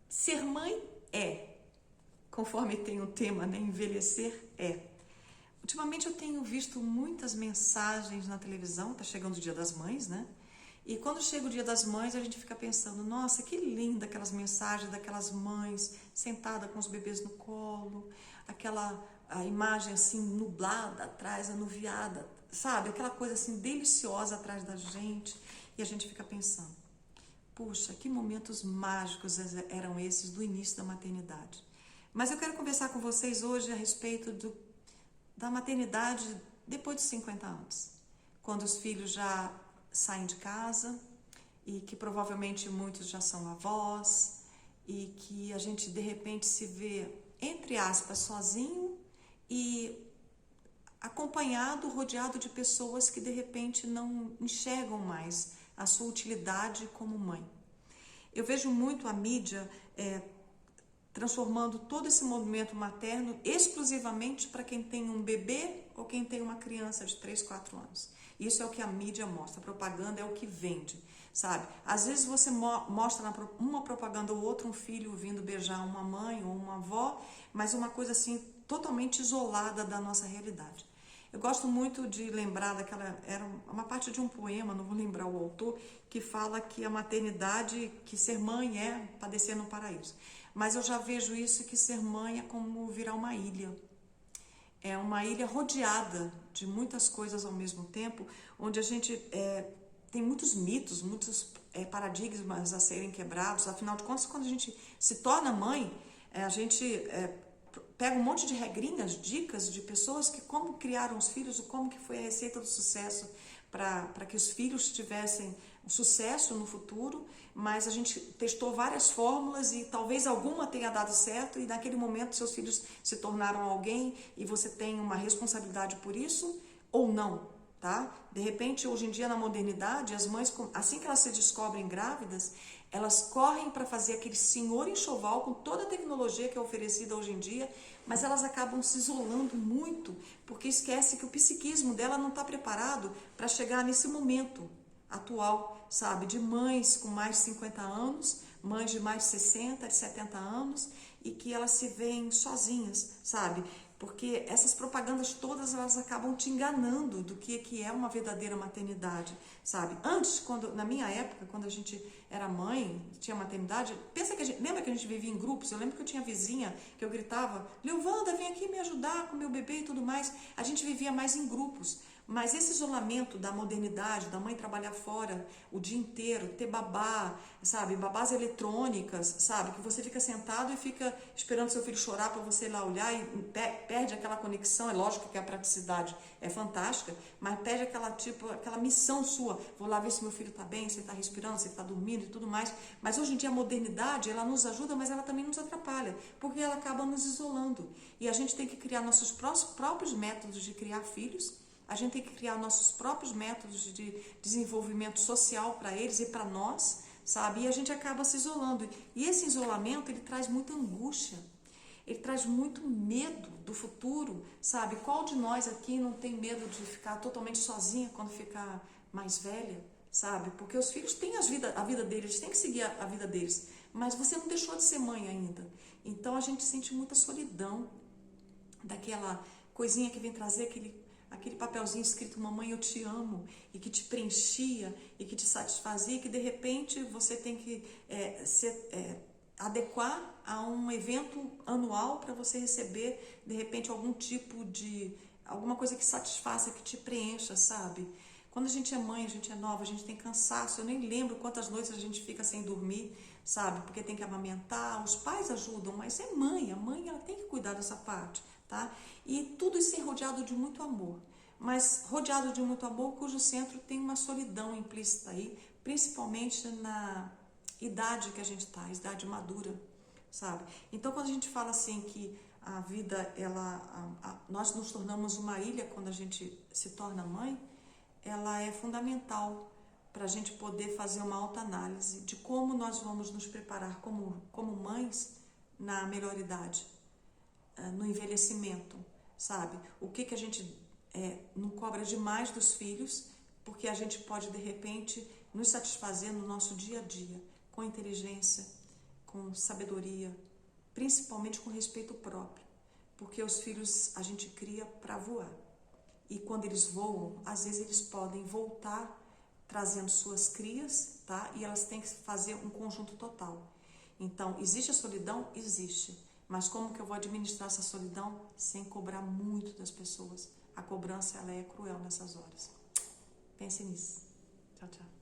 Ser mãe conforme tem o tema, né? Envelhecer Ultimamente eu tenho visto muitas mensagens na televisão, tá chegando o Dia das Mães, né? E quando chega o Dia das Mães, a gente fica pensando, nossa, que linda aquelas mensagens daquelas mães sentadas com os bebês no colo, a imagem assim nublada atrás, anuviada, sabe? Aquela coisa assim deliciosa atrás da gente. E a gente fica pensando, puxa, que momentos mágicos eram esses do início da maternidade. Mas eu quero conversar com vocês hoje a respeito da maternidade depois de 50 anos, quando os filhos já saem de casa e que provavelmente muitos já são avós e que a gente de repente se vê, entre aspas, sozinho e acompanhado, rodeado de pessoas que de repente não enxergam mais a sua utilidade como mãe. Eu vejo muito a mídia transformando todo esse movimento materno exclusivamente para quem tem um bebê ou quem tem uma criança de 3, 4 anos. Isso é o que a mídia mostra, a propaganda é o que vende, sabe? Às vezes você mostra uma propaganda ou outra um filho vindo beijar uma mãe ou uma avó, mas uma coisa assim totalmente isolada da nossa realidade. Eu gosto muito de lembrar era uma parte de um poema, não vou lembrar o autor, que fala que a maternidade, que ser mãe é padecer no paraíso. Mas eu já vejo isso, que ser mãe é como virar uma ilha. É uma ilha rodeada de muitas coisas ao mesmo tempo, onde a gente tem muitos mitos, muitos paradigmas a serem quebrados. Afinal de contas, quando a gente se torna mãe, a gente pega um monte de regrinhas, dicas de pessoas que como criaram os filhos, como que foi a receita do sucesso para que os filhos tivessem sucesso no futuro, mas a gente testou várias fórmulas e talvez alguma tenha dado certo e naquele momento seus filhos se tornaram alguém e você tem uma responsabilidade por isso ou não, tá? De repente, hoje em dia na modernidade, as mães, assim que elas se descobrem grávidas, elas correm para fazer aquele senhor enxoval com toda a tecnologia que é oferecida hoje em dia, mas elas acabam se isolando muito, porque esquece que o psiquismo dela não está preparado para chegar nesse momento atual, sabe? De mães com mais de 50 anos, mães de mais de 60, de 70 anos, e que elas se veem sozinhas, sabe? Porque essas propagandas todas, elas acabam te enganando do que é uma verdadeira maternidade, sabe? Antes, na minha época, quando a gente era mãe, tinha maternidade, lembra que a gente vivia em grupos? Eu lembro que eu tinha vizinha que eu gritava, Leovanda, vem aqui me ajudar com meu bebê e tudo mais. A gente vivia mais em grupos. Mas esse isolamento da modernidade, da mãe trabalhar fora o dia inteiro, ter babá, sabe, babás eletrônicas, sabe, que você fica sentado e fica esperando seu filho chorar para você ir lá olhar e perde aquela conexão. É lógico que a praticidade é fantástica, mas perde aquela missão sua. Vou lá ver se meu filho está bem, se ele está respirando, se ele está dormindo e tudo mais. Mas hoje em dia a modernidade, ela nos ajuda, mas ela também nos atrapalha, porque ela acaba nos isolando. E a gente tem que criar nossos próprios métodos de criar filhos. A gente tem que criar nossos próprios métodos de desenvolvimento social para eles e para nós, sabe? E a gente acaba se isolando. E esse isolamento, ele traz muita angústia, ele traz muito medo do futuro, sabe? Qual de nós aqui não tem medo de ficar totalmente sozinha quando ficar mais velha, sabe? Porque os filhos têm a vida deles, eles têm que seguir a vida deles, mas você não deixou de ser mãe ainda. Então a gente sente muita solidão, daquela coisinha que vem trazer aquele papelzinho escrito mamãe eu te amo, e que te preenchia e que te satisfazia, e que de repente você tem que adequar a um evento anual para você receber de repente alguma coisa que satisfaça, que te preencha, sabe? Quando a gente é mãe, a gente é nova, a gente tem cansaço. Eu nem lembro quantas noites a gente fica sem dormir, sabe? Porque tem que amamentar, os pais ajudam, mas é mãe, a mãe ela tem que cuidar dessa parte, tá? E tudo isso é rodeado de muito amor, mas rodeado de muito amor cujo centro tem uma solidão implícita aí, principalmente na idade que a gente está, idade madura, sabe? Então quando a gente fala assim que a vida, nós nos tornamos uma ilha quando a gente se torna mãe, ela é fundamental para a gente poder fazer uma autoanálise de como nós vamos nos preparar como mães na melhor idade, no envelhecimento, sabe? O que a gente não cobra demais dos filhos, porque a gente pode de repente nos satisfazer no nosso dia a dia, com inteligência, com sabedoria, principalmente com respeito próprio, porque os filhos a gente cria para voar. E quando eles voam, às vezes eles podem voltar trazendo suas crias, tá? E elas têm que fazer um conjunto total. Então, existe a solidão? Existe. Mas como que eu vou administrar essa solidão sem cobrar muito das pessoas? A cobrança, ela é cruel nessas horas. Pense nisso. Tchau, tchau.